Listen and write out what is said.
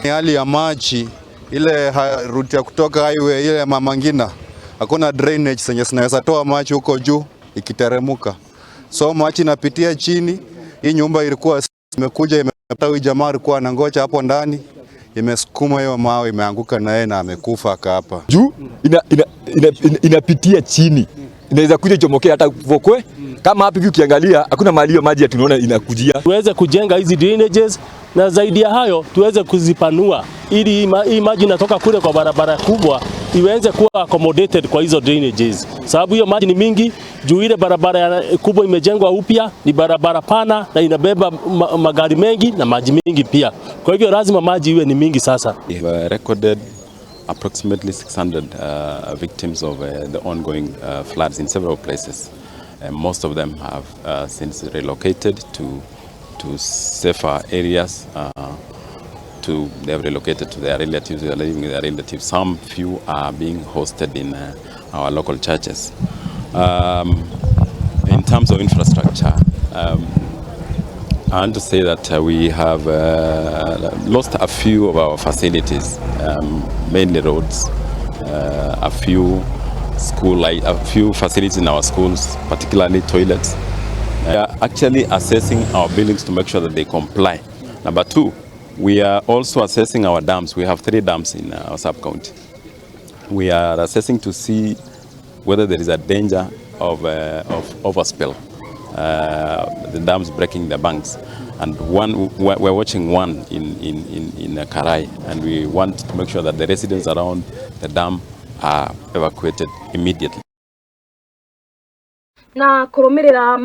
Ni hali ya maji ile route ya kutoka highway ile Mama Ngina. Hakuna drainage zenye zinaweza toa maji huko juu ikiteremuka. So maji inapitia chini. Hii nyumba ilikuwa imekuja imepata huyu jamaa alikuwa anangoja hapo ndani. Imesukuma hiyo mawe imeanguka na yeye na amekufa hapa. Juu inapitia chini. Inaweza kuja chomokea hata vokwe. Kama hapa ukiangalia hakuna mahali hiyo maji tunaona inakujia. Tuweze kujenga hizi drainages na zaidi ya hayo tuweze kuzipanua ili hii maji inatoka kule kwa barabara kubwa iweze kuwa accommodated kwa hizo drainages. Sababu hiyo maji ni mingi, juu ile barabara kubwa imejengwa upya, ni barabara pana na inabeba magari mengi na maji mingi pia. Kwa hivyo lazima maji iwe ni mingi sasa. We have recorded approximately 600 victims of the ongoing floods in several places. Most of them have since relocated to safer areas. They have relocated to their relatives. They are living with their relatives. Some few are being hosted in our local churches. In terms of infrastructure, I want to say that we have lost a few of our facilities, mainly roads, a few facilities in our schools, particularly toilets. We are actually assessing our buildings to make sure that they comply. Number two, we are also assessing our dams. We have 3 dams in our sub-county. We are assessing to see whether there is a danger of overspill, the dams breaking the banks. And we're watching one in Karai, and we want to make sure that the residents around the dam are evacuated immediately. Na kurumirira